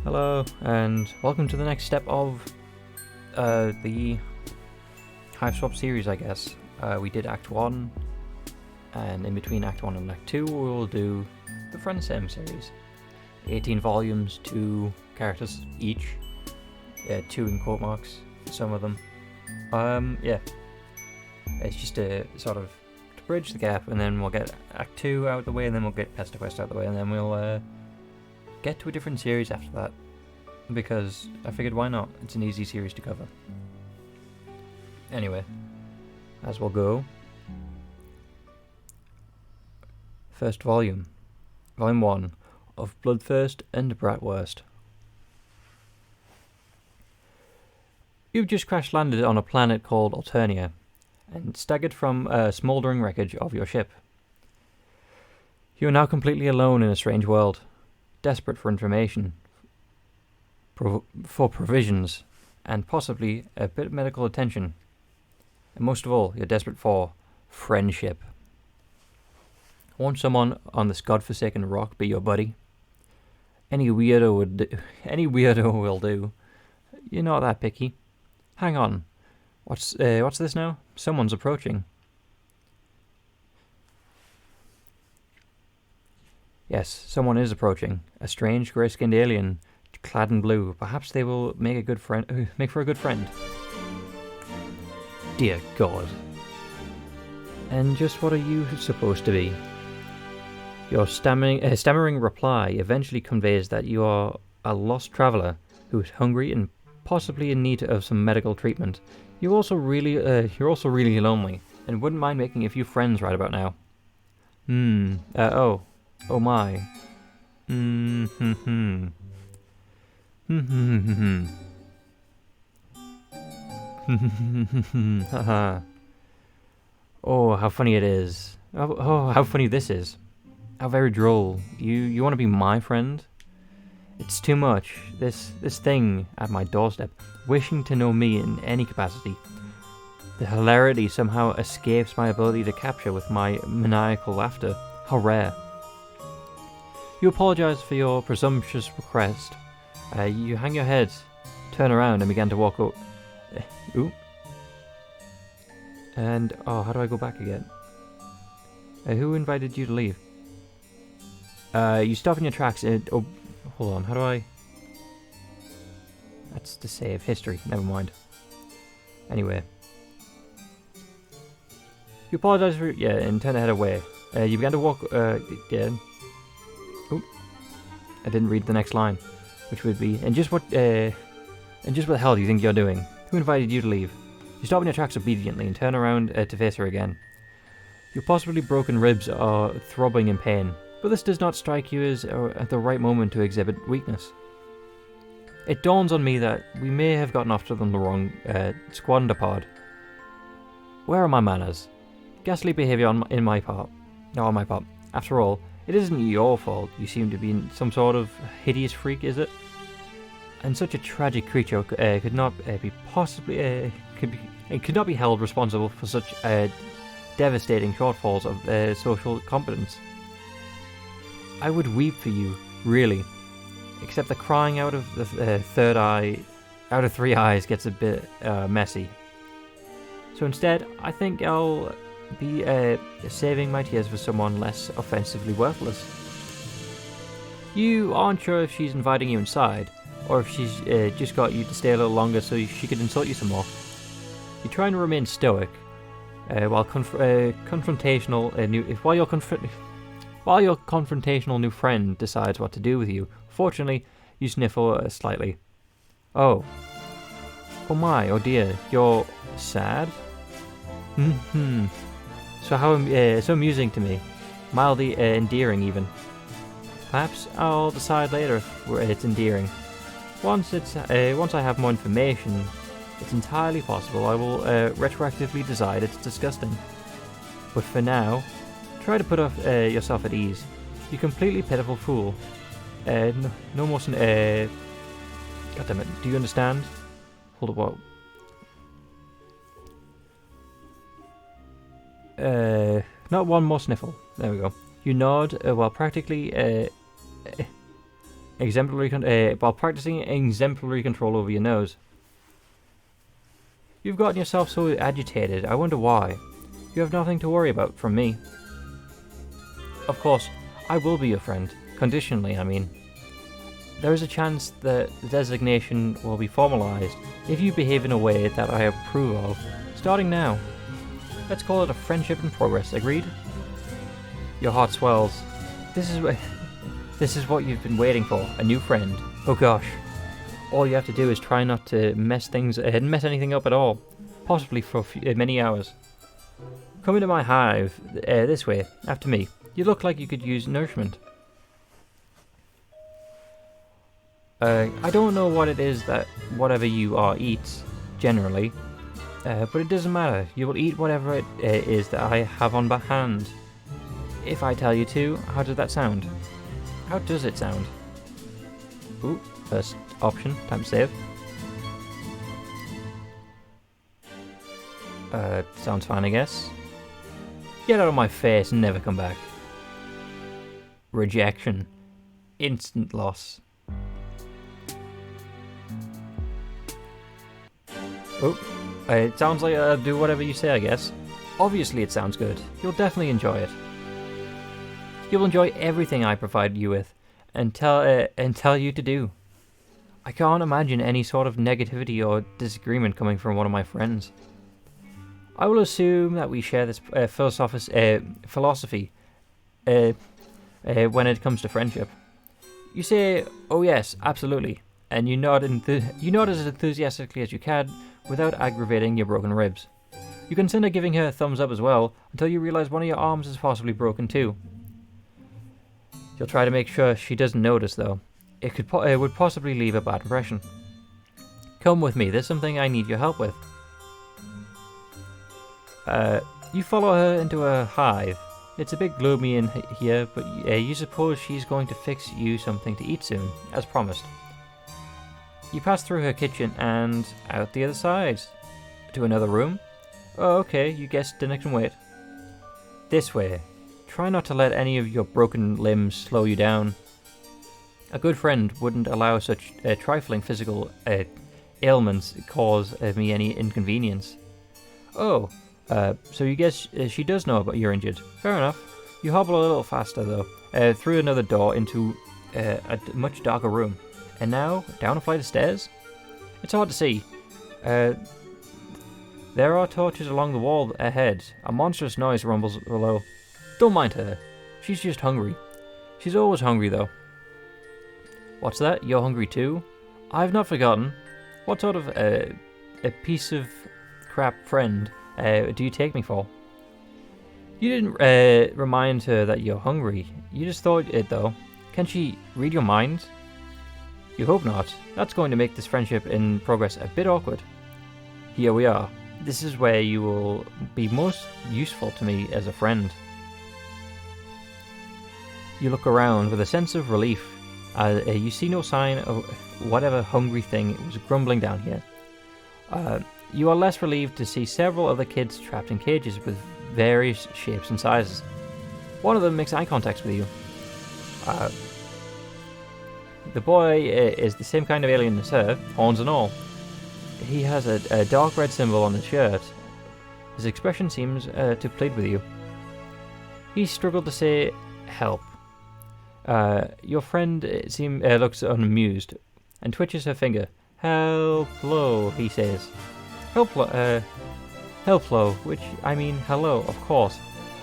Hello, and welcome to the next step of the Hiveswap series, I guess. We did Act 1, and in between Act 1 and Act 2, we will do the Friendsim series. 18 volumes, 2 characters each. 2 in quote marks, some of them. Yeah. It's just a sort of to bridge the gap, and then we'll get Act 2 out of the way, and then we'll get Pesta Quest out of the way, and then we'll get to a different series after that, because I figured why not, it's an easy series to cover. Anyway, as we'll go, first volume, volume 1 of Bloodthirst and Bratwurst. You've just crash landed on a planet called Alternia, and staggered from a smouldering wreckage of your ship. You are now completely alone in a strange world, desperate for information, for provisions, and possibly a bit of medical attention. And most of all, you're desperate for friendship. Won't someone on this godforsaken rock be your buddy? Any weirdo will do. You're not that picky. Hang on. What's this now? Someone's approaching. Yes, someone is approaching. A strange, grey-skinned alien, clad in blue. Perhaps they will make for a good friend. Dear God. And just what are you supposed to be? Your stammering reply eventually conveys that you are a lost traveller who is hungry and possibly in need of some medical treatment. You're also really lonely and wouldn't mind making a few friends right about now. Oh my. Haha. Oh, how funny it is. Oh, how funny this is. How very droll. You want to be my friend? It's too much. This thing at my doorstep, wishing to know me in any capacity. The hilarity somehow escapes my ability to capture with my maniacal laughter. How rare. You apologize for your presumptuous request. You hang your head, turn around, and begin to walk out. And, how do I go back again? Who invited you to leave? You stop in your tracks and... Oh, hold on, how do I... That's to save history, never mind. Anyway. You apologize for... Yeah, and turn to head away. You began to walk... again. I didn't read the next line, which would be, and just what the hell do you think you're doing? Who invited you to leave? You stop in your tracks obediently and turn around to face her again. Your possibly broken ribs are throbbing in pain, but this does not strike you as at the right moment to exhibit weakness. It dawns on me that we may have gotten off to the wrong squander pod. Where are my manners? Ghastly behaviour on my part. After all, it isn't your fault. You seem to be some sort of hideous freak, is it? And such a tragic creature could not be held responsible for such devastating shortfalls of social competence. I would weep for you, really. Except the crying out of the out of three eyes gets a bit messy. So instead, I think I'll be saving my tears for someone less offensively worthless. You aren't sure if she's inviting you inside, or if she's just got you to stay a little longer so she could insult you some more. You try and remain stoic, while your confrontational new friend decides what to do with you. Fortunately, you sniffle slightly. Oh my, oh dear, you're sad? So so amusing to me, mildly endearing even. Perhaps I'll decide later if it's endearing. Once I have more information, it's entirely possible I will retroactively decide it's disgusting. But for now, try to put yourself at ease. You completely pitiful fool. No more. God damn it! Do you understand? Hold up, what? Not one more sniffle. There we go. You nod while practically while practicing exemplary control over your nose. You've gotten yourself so agitated, I wonder why. You have nothing to worry about from me. Of course, I will be your friend. Conditionally, I mean. There is a chance that the designation will be formalized if you behave in a way that I approve of, starting now. Let's call it a friendship in progress, agreed? Your heart swells. This is what you've been waiting for, a new friend. Oh gosh. All you have to do is try not to mess anything up at all, possibly for many hours. Come into my hive, this way, after me. You look like you could use nourishment. I don't know what it is that whatever you are eats, generally, but it doesn't matter. You will eat whatever it is that I have on hand. If I tell you to, how does that sound? How does it sound? Ooh, first option, time to save. Sounds fine, I guess. Get out of my face and never come back. Rejection. Instant loss. Oh, it sounds like I'll do whatever you say, I guess. Obviously it sounds good. You'll definitely enjoy it. You'll enjoy everything I provide you with and tell you to do. I can't imagine any sort of negativity or disagreement coming from one of my friends. I will assume that we share this philosophy when it comes to friendship. You say, "Oh yes, absolutely," and you nod as enthusiastically as you can without aggravating your broken ribs. You consider giving her a thumbs up as well until you realize one of your arms is possibly broken too. You'll try to make sure she doesn't notice though. It would possibly leave a bad impression. Come with me, there's something I need your help with. You follow her into a hive. It's a bit gloomy in here, but you suppose she's going to fix you something to eat soon, as promised. You pass through her kitchen and out the other side. To another room? Oh, okay, you guessed dinner can wait. This way. Try not to let any of your broken limbs slow you down. A good friend wouldn't allow such trifling physical ailments cause me any inconvenience. Oh, so you guess she does know about you're injured. Fair enough. You hobble a little faster though, through another door into a much darker room. And now, down a flight of stairs? It's hard to see. There are torches along the wall ahead. A monstrous noise rumbles below. Don't mind her. She's just hungry. She's always hungry though. What's that? You're hungry too? I've not forgotten. What sort of a piece of crap friend do you take me for? You didn't remind her that you're hungry. You just thought it though. Can she read your mind? You hope not. That's going to make this friendship in progress a bit awkward. Here we are. This is where you will be most useful to me as a friend. You look around with a sense of relief. You see no sign of whatever hungry thing was grumbling down here. You are less relieved to see several other kids trapped in cages with various shapes and sizes. One of them makes eye contact with you. The boy is the same kind of alien as her, horns and all. He has a dark red symbol on his shirt. His expression seems to plead with you. He struggled to say, help. Your friend looks unamused and twitches her finger. Hello, he says. Hello, which I mean hello, of course.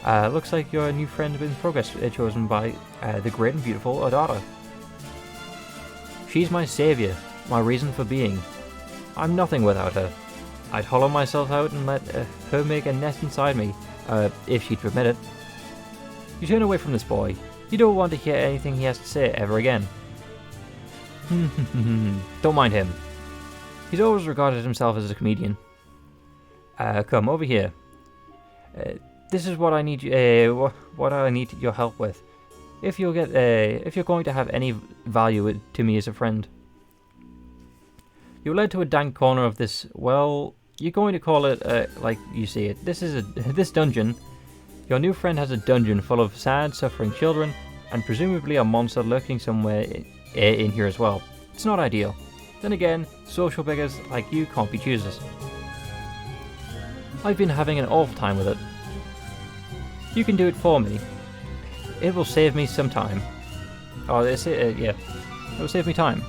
Looks like your new friend in progress, chosen by the great and beautiful Ardata. She's my savior, my reason for being. I'm nothing without her. I'd hollow myself out and let her make a nest inside me, if she'd permit it. You turn away from this boy. You don't want to hear anything he has to say ever again. Don't mind him. He's always regarded himself as a comedian. Come over here. This is what I need. What I need your help with. If you're going to have any value to me as a friend. You're led to a dank corner of this. Well, you're going to call it like you see it. This dungeon. Your new friend has a dungeon full of sad, suffering children, and presumably a monster lurking somewhere in here as well. It's not ideal. Then again, social beggars like you can't be choosers. I've been having an awful time with it. You can do it for me. It will save me some time. Oh, yeah. It will save me time.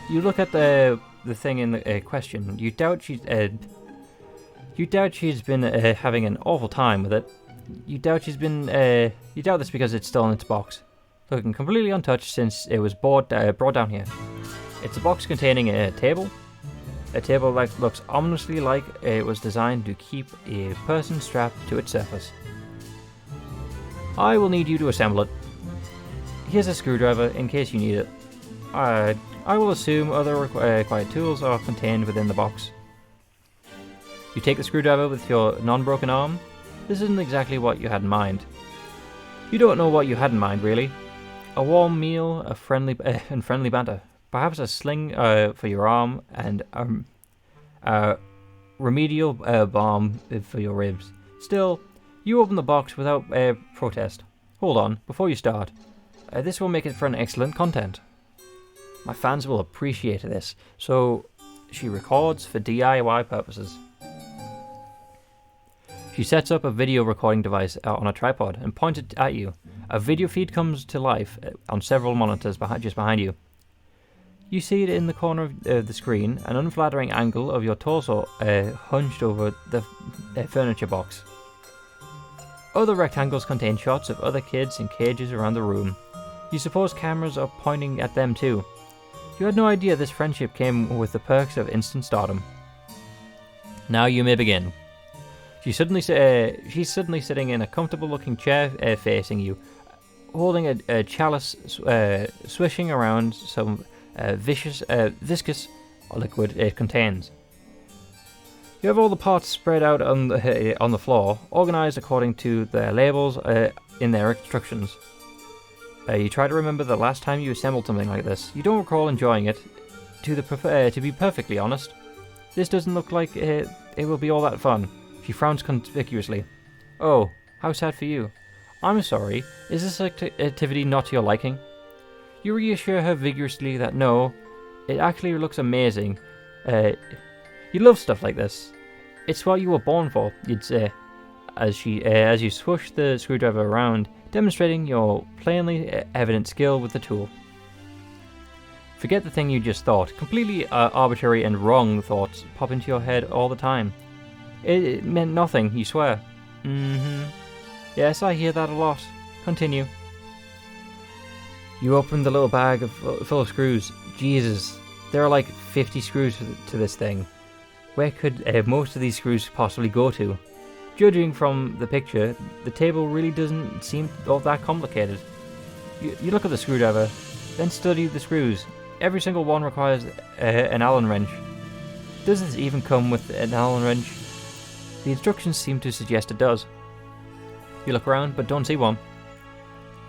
You look at the thing in the question. You doubt she's been having an awful time with it. You doubt you doubt this because it's still in its box, looking completely untouched since it was brought down here. It's a box containing a table that looks ominously like it was designed to keep a person strapped to its surface. I will need you to assemble it. Here's a screwdriver in case you need it. I will assume other required tools are contained within the box. You take the screwdriver with your non-broken arm. This isn't exactly what you had in mind. You don't know what you had in mind, really. A warm meal, a friendly banter. Perhaps a sling for your arm, and a remedial balm for your ribs. Still, you open the box without protest. Hold on, before you start. This will make it for an excellent content. My fans will appreciate this, so she records for DIY purposes. She sets up a video recording device on a tripod and points it at you. A video feed comes to life on several monitors just behind you. You see it in the corner of the screen, an unflattering angle of your torso hunched over the furniture box. Other rectangles contain shots of other kids in cages around the room. You suppose cameras are pointing at them too. You had no idea this friendship came with the perks of instant stardom. Now you may begin. She's suddenly sitting in a comfortable-looking chair facing you, holding a chalice, swishing around some viscous liquid it contains. You have all the parts spread out on the floor, organized according to their labels in their instructions. You try to remember the last time you assembled something like this. You don't recall enjoying it. To be perfectly honest, this doesn't look like it will be all that fun. She frowns conspicuously. Oh, how sad for you. I'm sorry, is this activity not to your liking? You reassure her vigorously that no, it actually looks amazing. You love stuff like this. It's what you were born for, you'd say, as you swoosh the screwdriver around, demonstrating your plainly evident skill with the tool. Forget the thing you just thought. Completely arbitrary and wrong thoughts pop into your head all the time. It meant nothing, you swear. Yes, I hear that a lot. Continue. You open the little bag full of screws. Jesus, there are like 50 screws to this thing. Where could most of these screws possibly go to? Judging from the picture, the table really doesn't seem all that complicated. You look at the screwdriver, then study the screws. Every single one requires an Allen wrench. Does this even come with an Allen wrench? The instructions seem to suggest it does. You look around, but don't see one.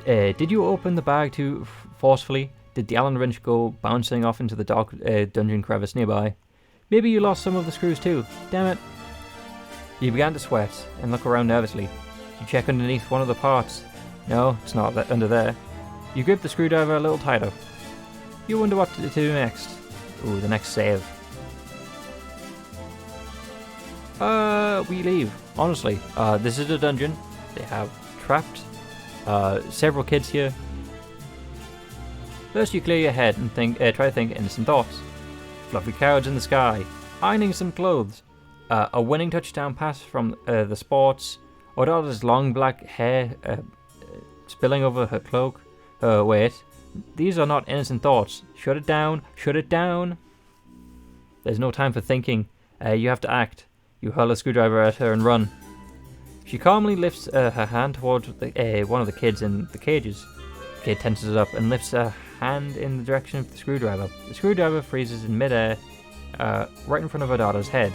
Did you open the bag too forcefully? Did the Allen wrench go bouncing off into the dark dungeon crevice nearby? Maybe you lost some of the screws too. Damn it. You began to sweat and look around nervously. You check underneath one of the parts. No, it's not under there. You grip the screwdriver a little tighter. You wonder what to do next. Ooh, the next save. We leave. Honestly, this is a dungeon. They have trapped several kids here. First, you clear your head and try to think innocent thoughts. Fluffy clouds in the sky, ironing some clothes, a winning touchdown pass from the sports, Ardata's long black hair spilling over her cloak. Wait, these are not innocent thoughts. Shut it down, shut it down. There's no time for thinking. You have to act. You hurl a screwdriver at her and run. She calmly lifts her hand towards one of the kids in the cages. The kid tenses up and lifts her hand in the direction of the screwdriver. The screwdriver freezes in midair, right in front of Ardata's head.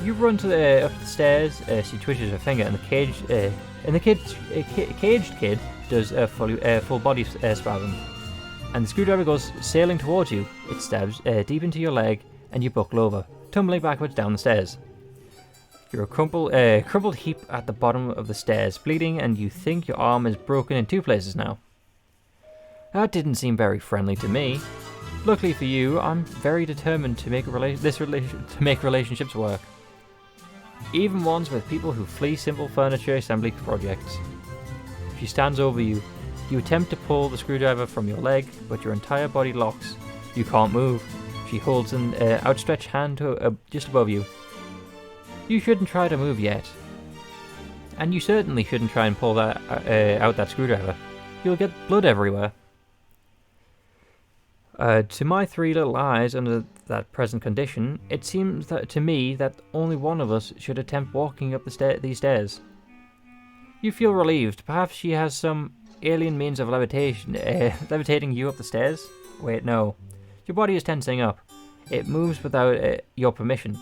You run up the stairs. She twitches her finger, and the caged kid does a full body spasm. And the screwdriver goes sailing towards you. It stabs deep into your leg, and you buckle over, tumbling backwards down the stairs. You're a crumpled heap at the bottom of the stairs, bleeding, and you think your arm is broken in 2 places now. That didn't seem very friendly to me. Luckily for you, I'm very determined to make relationships work. Even ones with people who flee simple furniture assembly projects. She stands over you. You attempt to pull the screwdriver from your leg, but your entire body locks. You can't move. She holds an outstretched hand to, just above you. You shouldn't try to move yet. And you certainly shouldn't try and pull that out that screwdriver. You'll get blood everywhere. To my 3 little eyes under that present condition, it seems to me that only one of us should attempt walking up these stairs. You feel relieved. Perhaps she has some alien means of levitating you up the stairs? Wait, no. Your body is tensing up. It moves without your permission.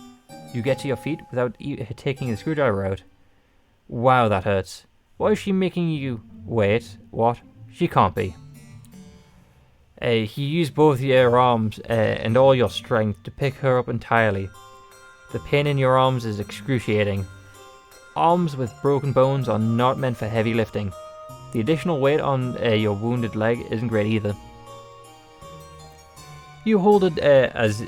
You get to your feet without taking the screwdriver out. Wow, that hurts. Why is she making you... Wait, what? She can't be. You use both your arms and all your strength to pick her up entirely. The pain in your arms is excruciating. Arms with broken bones are not meant for heavy lifting. The additional weight on your wounded leg isn't great either. You hold it as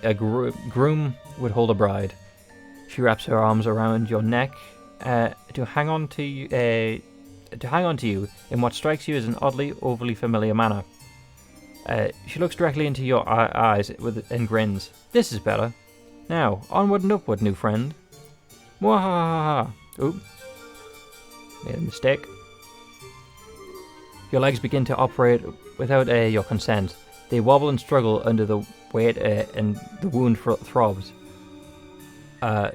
a groom would hold a bride. She wraps her arms around your neck to hang on to you in what strikes you as an overly familiar manner. She looks directly into your eyes and grins. This is better. Now, onward and upward, new friend. Mwahaha. Oop. Made a mistake. Your legs begin to operate without your consent. They wobble and struggle under the weight and the wound throbs.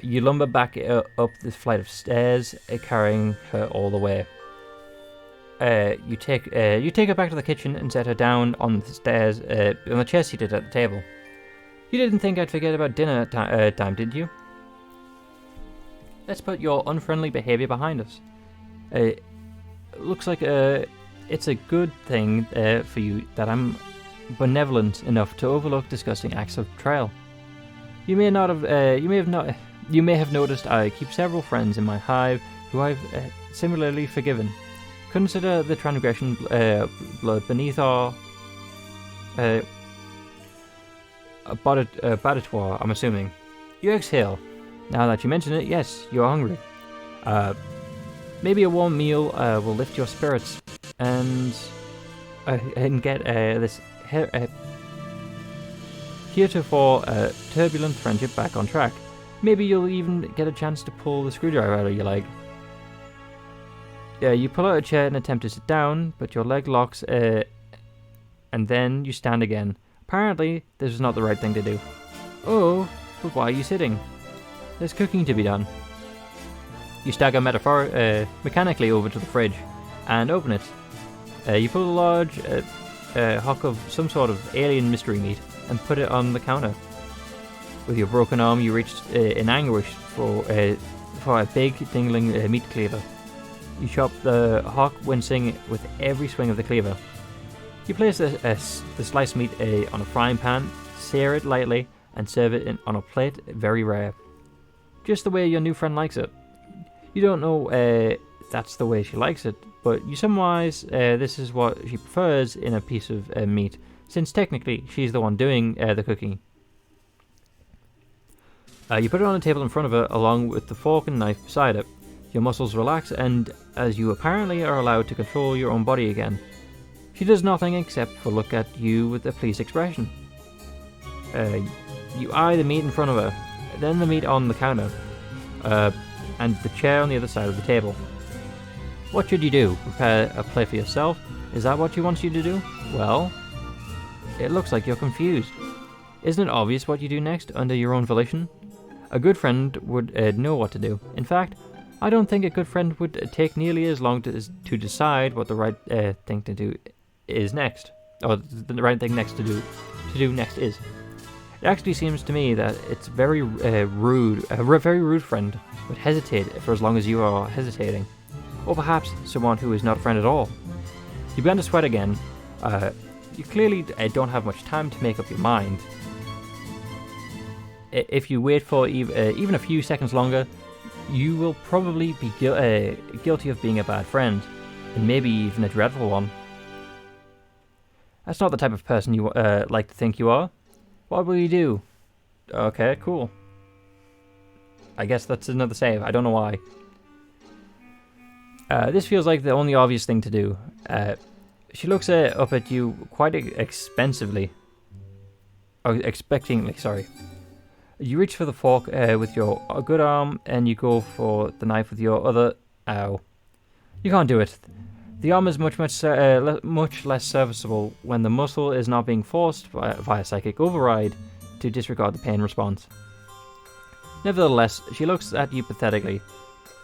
You lumber back up this flight of stairs, carrying her all the way. You take her back to the kitchen and set her down on the stairs, on the chair seated at the table. You didn't think I'd forget about dinner time, did you? Let's put your unfriendly behavior behind us. Looks like it's a good thing for you that I'm benevolent enough to overlook disgusting acts of betrayal. You may have noticed I keep several friends in my hive who I've similarly forgiven. Consider the transgression blood beneath our abattoir, I'm assuming. You exhale. Now that you mention it, yes, you're hungry. Maybe a warm meal will lift your spirits and get this heretofore turbulent friendship back on track. Maybe you'll even get a chance to pull the screwdriver out of your leg. You pull out a chair and attempt to sit down, but your leg locks, and then you stand again. Apparently, this is not the right thing to do. Oh, but why are you sitting? There's cooking to be done. You stagger mechanically over to the fridge and open it. You pull a large hock of some sort of alien mystery meat and put it on the counter. With your broken arm, you reach in anguish for a big, dingling meat cleaver. You chop the hock, wincing with every swing of the cleaver. You place the sliced meat on a frying pan, sear it lightly, and serve it on a plate, very rare. Just the way your new friend likes it. You don't know that's the way she likes it, but you surmise this is what she prefers in a piece of meat, since technically she's the one doing the cooking. You put it on a table in front of her, along with the fork and knife beside it. Your muscles relax, and as you apparently are allowed to control your own body again. She does nothing except for look at you with a pleased expression. You eye the meat in front of her, then the meat on the counter, and the chair on the other side of the table. What should you do? Prepare a plate for yourself? Is that what she wants you to do? Well, it looks like you're confused. Isn't it obvious what you do next, under your own volition? A good friend would know what to do. In fact, I don't think a good friend would take nearly as long to decide what the right thing to do is next, or the right thing next to do next is. It actually seems to me that it's very rude. A very rude friend would hesitate for as long as you are hesitating, or perhaps someone who is not a friend at all. You begin to sweat again. You clearly don't have much time to make up your mind. if you wait for even a few seconds longer, you will probably be guilty of being a bad friend, and maybe even a dreadful one. That's not the type of person you like to think you are. What will you do? Okay, cool. I guess that's another save. I don't know why. This feels like the only obvious thing to do. She looks up at you quite expensively. Oh, expectingly, sorry. You reach for the fork with your good arm, and you go for the knife with your other. Ow. You can't do it. The arm is much less serviceable when the muscle is not being forced via psychic override to disregard the pain response. Nevertheless, she looks at you pathetically.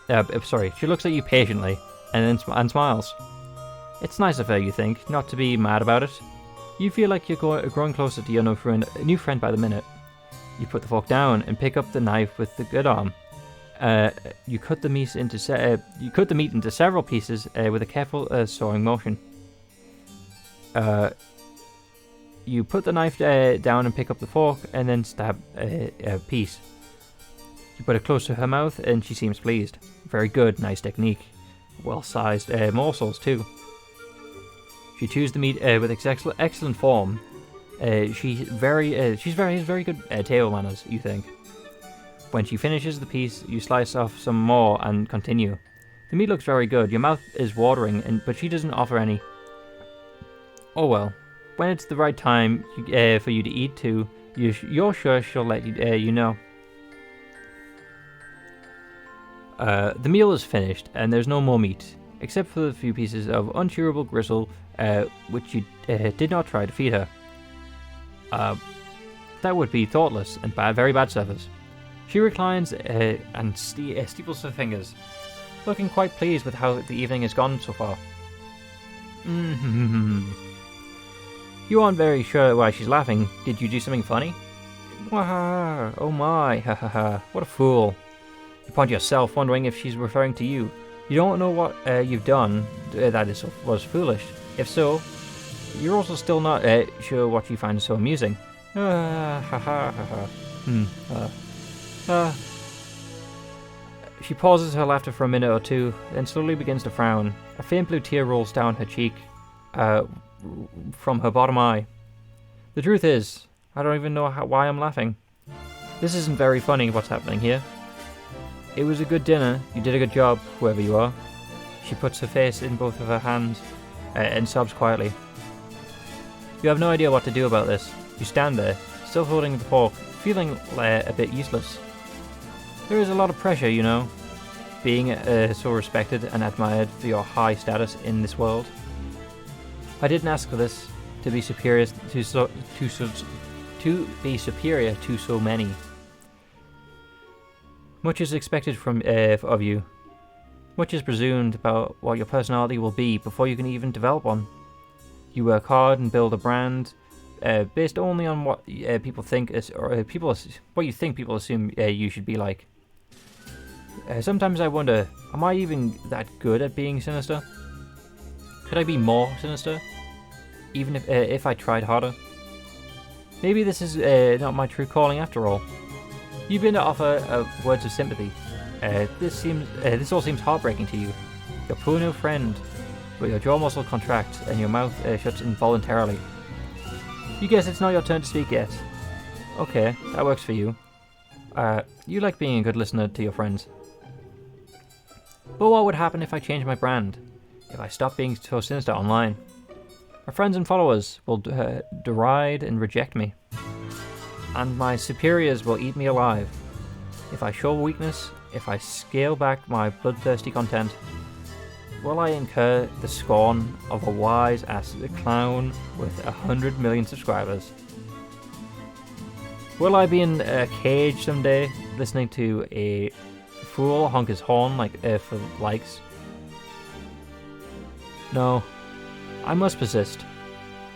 She looks at you patiently, and then smiles. It's nice of her, you think, not to be mad about it. You feel like you're growing closer to your new friend by the minute. You put the fork down and pick up the knife with the good arm. You cut the meat into several pieces with a careful sawing motion. You put the knife down and pick up the fork, and then stab a piece. You put it close to her mouth, and she seems pleased. Very good, nice technique. Well-sized morsels too. She chews the meat with excellent form. She's very good table manners, you think. When she finishes the piece, you slice off some more and continue. The meat looks very good. Your mouth is watering, but she doesn't offer any. Oh well. When it's the right time for you to eat too, you're sure she'll let you know. The meal is finished, and there's no more meat, except for the few pieces of unchewable gristle, which you did not try to feed her. That would be thoughtless and very bad service. She reclines and steeples her fingers, looking quite pleased with how the evening has gone so far. You aren't very sure why she's laughing. Did you do something funny? Oh my, ha ha ha, what a fool. You point to yourself, wondering if she's referring to you. You don't know what you've done that was foolish. If so, you're also still not sure what you find so amusing. Ha ha ha ha. She pauses her laughter for a minute or two, then slowly begins to frown. A faint blue tear rolls down her cheek from her bottom eye. The truth is, I don't even know why I'm laughing. This isn't very funny, what's happening here. It was a good dinner. You did a good job, whoever you are. She puts her face in both of her hands and sobs quietly. You have no idea what to do about this. You stand there, still holding the fork, feeling a bit useless. There is a lot of pressure, you know, being so respected and admired for your high status in this world. I didn't ask for this, to be superior to so many. Much is expected of you. Much is presumed about what your personality will be before you can even develop one. You work hard and build a brand based only on what people think what you think people assume you should be like. Sometimes I wonder, am I even that good at being sinister? Could I be more sinister, even if I tried harder? Maybe this is not my true calling after all. You've been to offer words of sympathy. This all seems heartbreaking to you. Your poor new friend, but your jaw muscle contracts and your mouth shuts involuntarily. You guess it's not your turn to speak yet. Okay, that works for you. You like being a good listener to your friends. But what would happen if I changed my brand? If I stopped being so sinister online? My friends and followers will deride and reject me. And my superiors will eat me alive. If I show weakness, if I scale back my bloodthirsty content, will I incur the scorn of a wise-ass clown with 100 million subscribers? Will I be in a cage someday, listening to a fool honk his horn for likes? No, I must persist.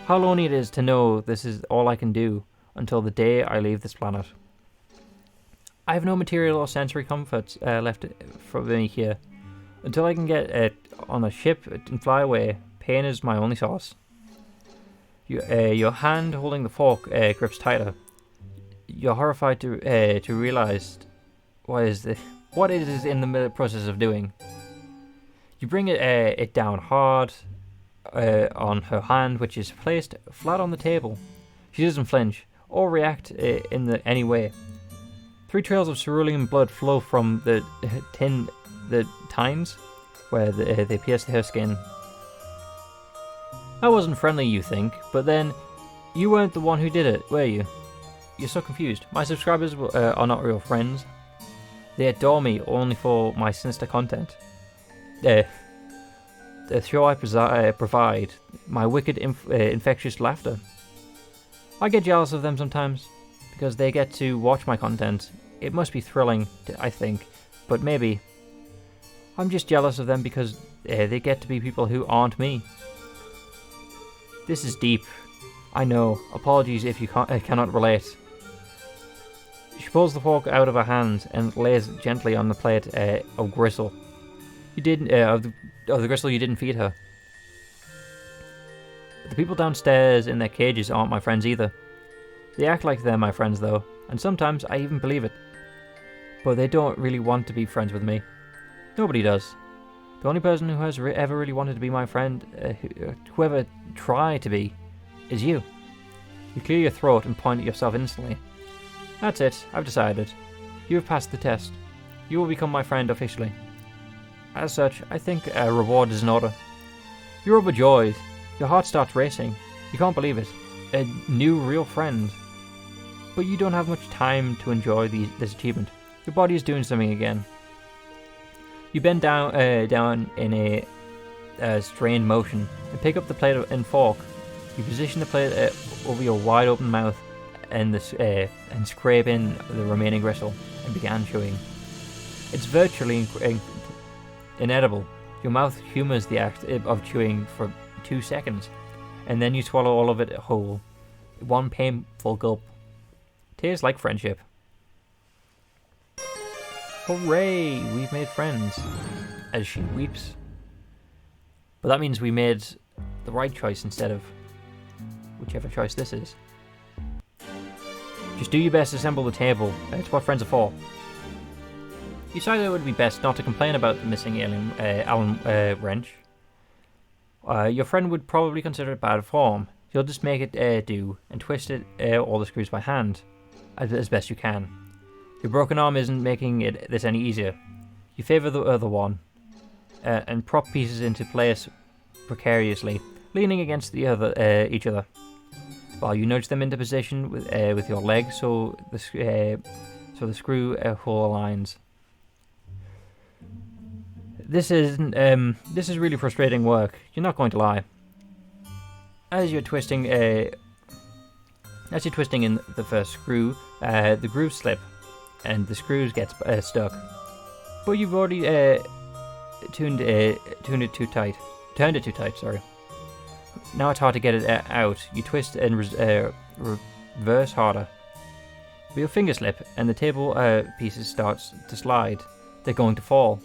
How lonely it is to know this is all I can do until the day I leave this planet. I have no material or sensory comforts left for me here. Until I can get on a ship and fly away, pain is my only source. Your hand holding the fork grips tighter. You're horrified to realize what it is in the process of doing. You bring it down hard on her hand, which is placed flat on the table. She doesn't flinch or react in any way. 3 trails of cerulean blood flow from the tines where they pierced her skin. I wasn't friendly, you think, but then you weren't the one who did it, were you? You're so confused. My subscribers are not real friends. They adore me only for my sinister content. The show I provide, my wicked, infectious laughter. I get jealous of them sometimes, because they get to watch my content. It must be thrilling, I think, but maybe. I'm just jealous of them because they get to be people who aren't me. This is deep. I know. Apologies if you cannot relate. She pulls the fork out of her hand and lays it gently on the plate of gristle. You didn't of the gristle you didn't feed her. The people downstairs in their cages aren't my friends either. They act like they're my friends though, and sometimes I even believe it. But they don't really want to be friends with me. Nobody does. The only person who has ever really wanted to be my friend, whoever tried to be, is you. You clear your throat and point at yourself instantly. That's it, I've decided. You have passed the test. You will become my friend officially. As such, I think a reward is in order. You're overjoyed. Your heart starts racing. You can't believe it. A new real friend. But you don't have much time to enjoy this achievement. Your body is doing something again. You bend down in a strained motion and pick up the plate and fork. You position the plate over your wide open mouth and scrape in the remaining gristle and began chewing. It's virtually inedible. Your mouth humors the act of chewing for 2 seconds, and then you swallow all of it whole. One painful gulp. Tastes like friendship. Hooray! We've made friends. As she weeps. But that means we made the right choice instead of whichever choice this is. Just do your best to assemble the table. It's what friends are for. You decided it would be best not to complain about the missing Allen wrench. Your friend would probably consider it bad form. You'll just make it do and twist all the screws by hand, as best you can. Your broken arm isn't making this any easier. You favour the other one, and prop pieces into place precariously, leaning against each other, while you nudge them into position with your leg so the screw hole aligns. This is really frustrating work. You're not going to lie. As you're twisting in the first screw, the grooves slip, and the screws get stuck. But you've already turned it too tight. Sorry. Now it's hard to get it out. You twist and reverse harder. But your finger slip, and the table pieces starts to slide. They're going to fall.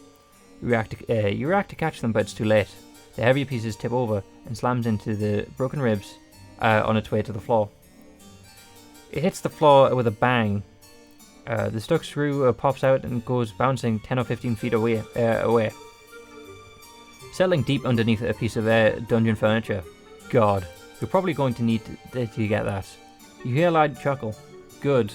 You react to catch them, but it's too late. The heavier pieces tip over and slams into the broken ribs on its way to the floor. It hits the floor with a bang. The stuck screw pops out and goes bouncing 10 or 15 feet away. Settling deep underneath a piece of dungeon furniture. God, you're probably going to need to get that. You hear a loud chuckle. Good.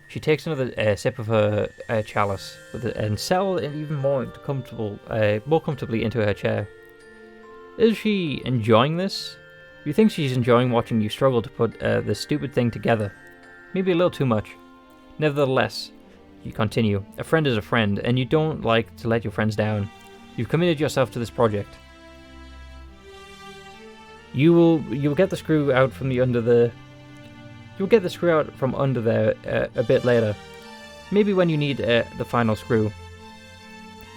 She takes another sip of her chalice and settles even more comfortably into her chair. Is she enjoying this? You think she's enjoying watching you struggle to put this stupid thing together. Maybe a little too much. Nevertheless, you continue. A friend is a friend, and you don't like to let your friends down. You've committed yourself to this project. You'll get the screw out from under there a bit later. Maybe when you need the final screw.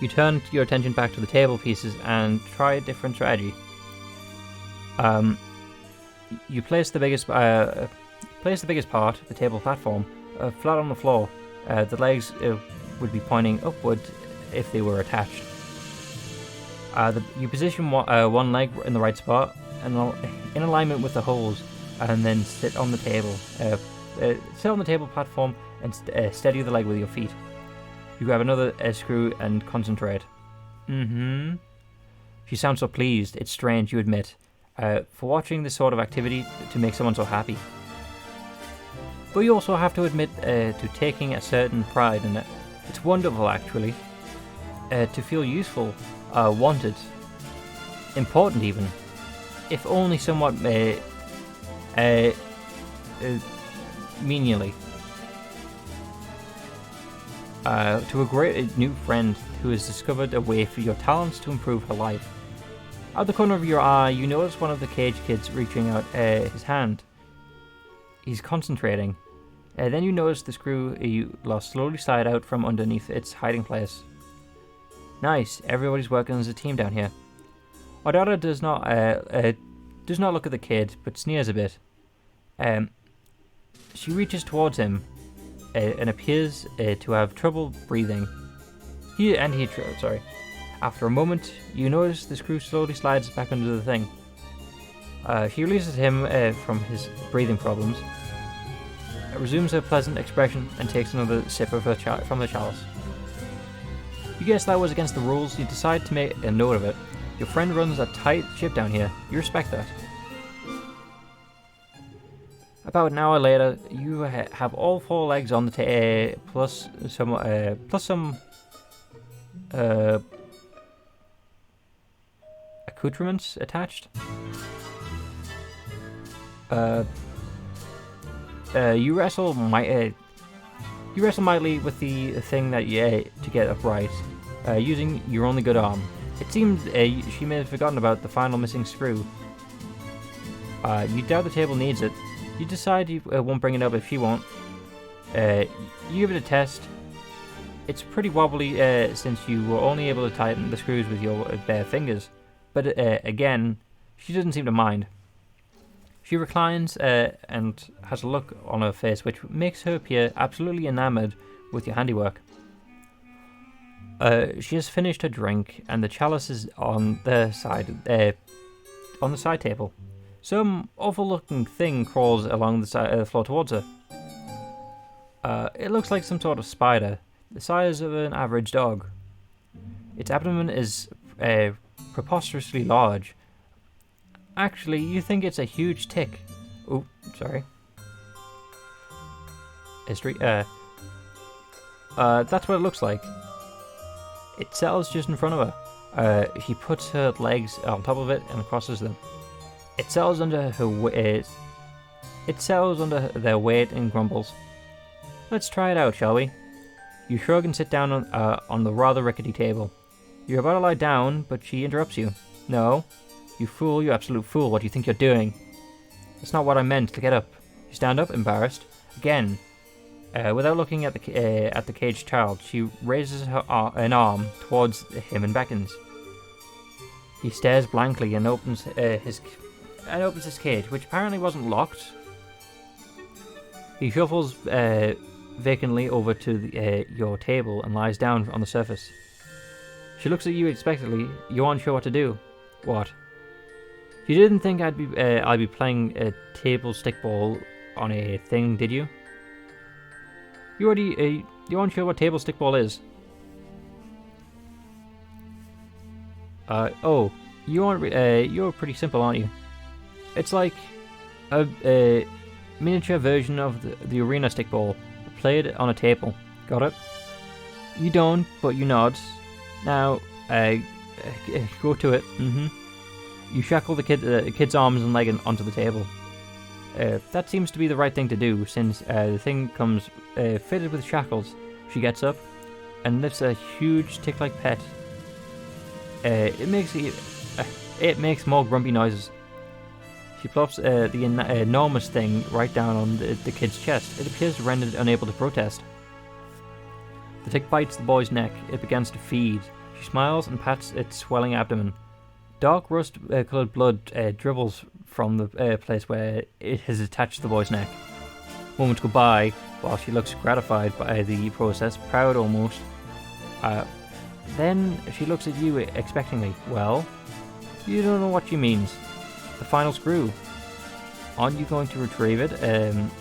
You turn your attention back to the table pieces and try a different strategy. You place the biggest part, the table platform, flat on the floor. The legs would be pointing upward if they were attached. You position one leg in the right spot and in alignment with the holes. and then sit on the table. Sit on the table platform and steady the leg with your feet. You grab another screw and concentrate. She sounds so pleased. It's strange, you admit, for watching this sort of activity to make someone so happy. But you also have to admit to taking a certain pride in it. It's wonderful, actually, to feel useful, wanted, important even, if only somewhat menially. To a great new friend who has discovered a way for your talents to improve her life. Out the corner of your eye, you notice one of the cage kids reaching out his hand. He's concentrating. Then you notice the screw you lost slowly slide out from underneath its hiding place. Nice, everybody's working as a team down here. Ardata does not look at the kid, but sneers a bit. She reaches towards him and appears to have trouble breathing. After a moment, you notice the screw slowly slides back under the thing. She releases him from his breathing problems, resumes her pleasant expression, and takes another sip of from the chalice. You guess that was against the rules. You decide to make a note of it. Your friend runs a tight ship down here. You respect that. About an hour later, you have all 4 legs on the table, plus some accoutrements attached. You wrestle mightily with the thing that to get upright, using your only good arm. It seems she may have forgotten about the final missing screw. You doubt the table needs it. You decide you won't bring it up if she won't. You give it a test. It's pretty wobbly since you were only able to tighten the screws with your bare fingers. But again, she doesn't seem to mind. She reclines and has a look on her face which makes her appear absolutely enamored with your handiwork. She has finished her drink, and the chalice is on the side table. Some awful-looking thing crawls along the floor towards her. It looks like some sort of spider, the size of an average dog. Its abdomen is preposterously large. Actually, you think it's a huge tick. Oh, sorry. History. That's what it looks like. It settles just in front of her. She puts her legs on top of it and crosses them. It settles under their weight and grumbles. Let's try it out, shall we? You shrug and sit down on the rather rickety table. You're about to lie down, but she interrupts you. No. You fool, you absolute fool, what do you think you're doing? That's not what I meant, to get up. You stand up, embarrassed. Again. Without looking at the caged child, she raises an arm towards him and beckons. He stares blankly and opens his cage, which apparently wasn't locked. He shuffles vacantly over to your table and lies down on the surface. She looks at you expectantly. You aren't sure what to do. What? You didn't think I'd be playing a table stickball on a thing, did you? You aren't sure what table stickball is. Oh, you're pretty simple, aren't you? It's like a miniature version of the arena stickball, played on a table. Got it? You don't, but you nod. Now, go to it. You shackle the kid's arms and leg onto the table. That seems to be the right thing to do, since the thing comes fitted with shackles. She gets up and lifts a huge tick-like pet. It makes more grumpy noises. She plops the enormous thing right down on the kid's chest. It appears rendered unable to protest. The tick bites the boy's neck. It begins to feed. She smiles and pats its swelling abdomen. Dark rust-coloured blood dribbles from the place where it has attached the boy's neck. Moments go by while she looks gratified by the process, proud almost. Then she looks at you expectingly. Well, you don't know what she means. The final screw. Aren't you going to retrieve it and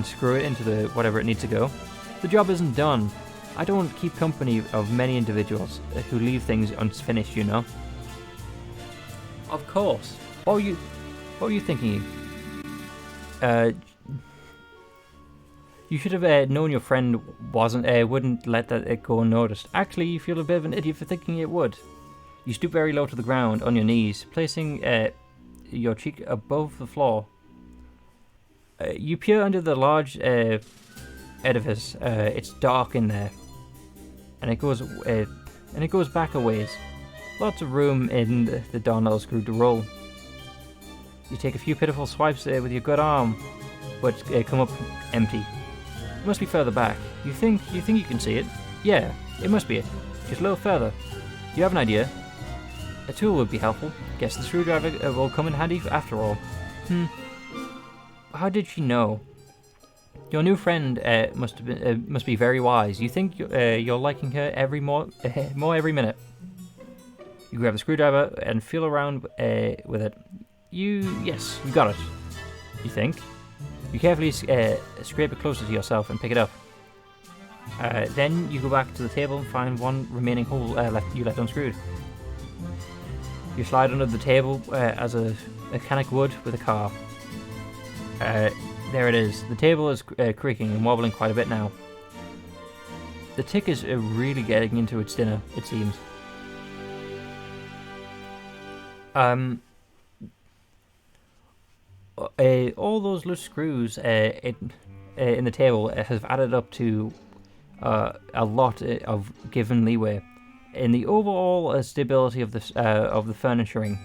screw it into the whatever it needs to go? The job isn't done. I don't keep company of many individuals who leave things unfinished, you know. Of course. What were you thinking? You should have known your friend wouldn't let that go unnoticed. Actually, you feel a bit of an idiot for thinking it would. You stoop very low to the ground on your knees, placing your cheek above the floor. You peer under the large edifice. It's dark in there, and it goes back a ways. Lots of room in the Darnell screw to roll. You take a few pitiful swipes with your good arm, but come up empty. It must be further back. You think you can see it? Yeah, it must be it. Just a little further. You have an idea? A tool would be helpful. Guess the screwdriver will come in handy after all. How did she know? Your new friend must be very wise. You think you're liking her more every minute. You grab the screwdriver and feel around with it. Yes, you got it. You think? You carefully scrape it closer to yourself and pick it up. Then you go back to the table and find one remaining hole you left unscrewed. You slide under the table as a mechanic would with a car. There it is. The table is creaking and wobbling quite a bit now. The tick is really getting into its dinner, it seems. All those loose screws in the table have added up to a lot of given leeway in the overall stability of the furnishing.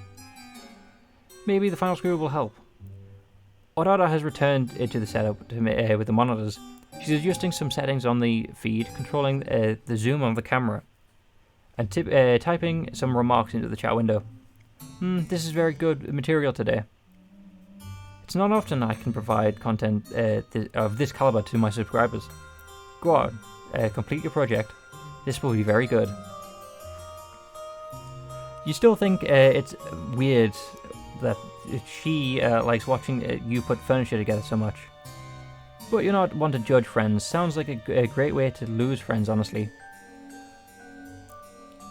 Maybe the final screw will help. Ardata has returned to the setup with the monitors. She's adjusting some settings on the feed, controlling the zoom on the camera, and typing some remarks into the chat window. This is very good material today. It's not often I can provide content of this caliber to my subscribers. Go on, complete your project. This will be very good. You still think it's weird that she likes watching you put furniture together so much. But you're not one to judge friends. Sounds like a great way to lose friends, honestly.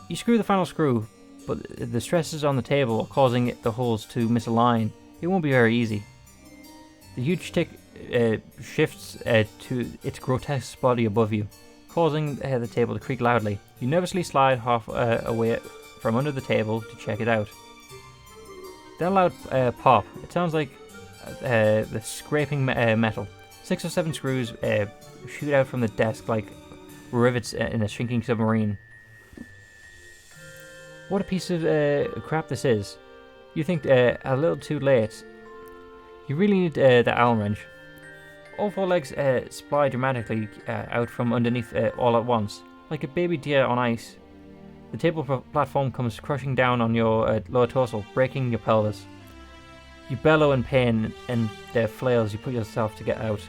You screw the final screw, but the stresses on the table are causing the holes to misalign. It won't be very easy. The huge tick shifts to its grotesque body above you, causing the table to creak loudly. You nervously slide half away from under the table to check it out. Then a loud pop. It sounds like the scraping metal. 6 or 7 screws shoot out from the desk like rivets in a shrinking submarine. What a piece of crap this is. You think a little too late. You really need the Allen wrench. All 4 legs sply dramatically out from underneath all at once, like a baby deer on ice. The table platform comes crushing down on your lower torso, breaking your pelvis. You bellow in pain and flails you put yourself to get out.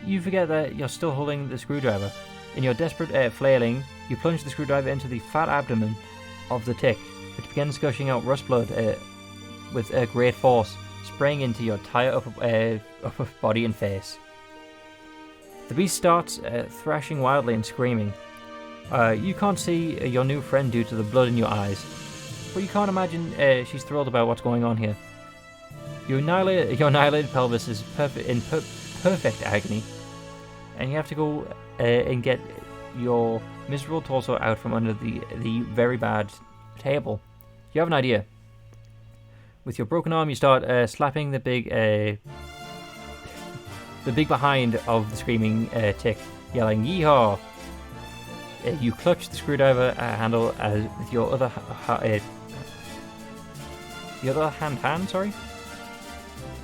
You forget that you're still holding the screwdriver. In your desperate flailing, you plunge the screwdriver into the fat abdomen of the tick, which begins gushing out rust blood with great force, spraying into your entire upper body and face. The beast starts thrashing wildly and screaming. You can't see your new friend due to the blood in your eyes, but you can't imagine she's thrilled about what's going on here. Your annihilated pelvis is perfect agony, and you have to go and get your miserable torso out from under the very bad table. You have an idea. With your broken arm, you start slapping the big behind of the screaming tick, yelling "Yeehaw!" You clutch the screwdriver handle with your other hand.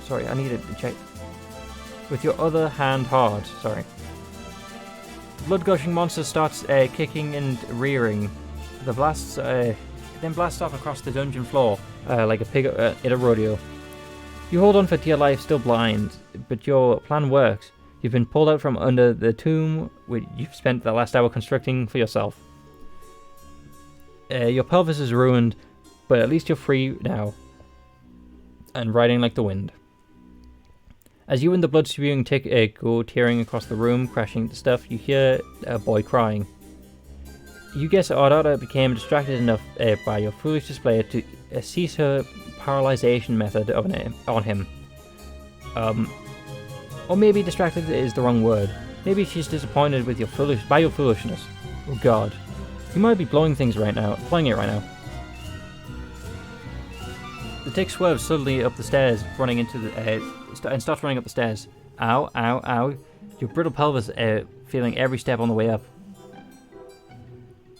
Sorry, I needed to check. With your other hand hard. Sorry. The blood-gushing monster starts kicking and rearing. The blasts then blast off across the dungeon floor like a pig at a rodeo. You hold on for dear life, still blind, but your plan works. You've been pulled out from under the tomb which you've spent the last hour constructing for yourself. Your pelvis is ruined, but at least you're free now. and riding like the wind. As you and the blood-spewing tick go tearing across the room, crashing into stuff, you hear a boy crying. You guess Ardata became distracted enough by your foolish display to cease her paralyzation method on him. Or maybe distracted is the wrong word. Maybe she's disappointed with your foolishness. Oh god. You might be blowing it right now. The tick swerves suddenly up the stairs, running into the and starts running up the stairs. Ow, ow, ow. Your brittle pelvis feeling every step on the way up.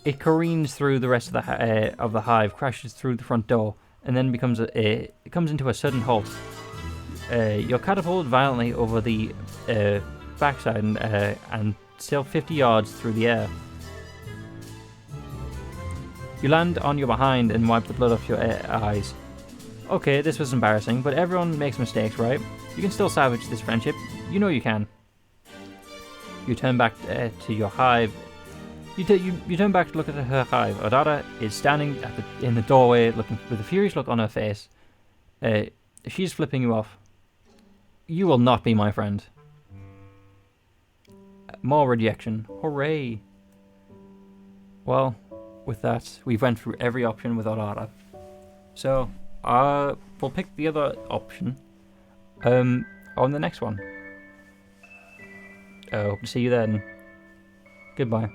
It careens through the rest of the hive, crashes through the front door, and then it comes into a sudden halt. You're catapulted violently over the backside and sail 50 yards through the air. You land on your behind and wipe the blood off your eyes. Okay, this was embarrassing, but everyone makes mistakes, right? You can still salvage this friendship. You know you can. You turn back to your hive. You turn back to look at her hive. Ardata is standing in the doorway, looking with a furious look on her face. She's flipping you off. You will not be my friend. More rejection. Hooray! Well, with that, we've went through every option with Ardata. So, we'll pick the other option on the next one. Hope to see you then. Goodbye.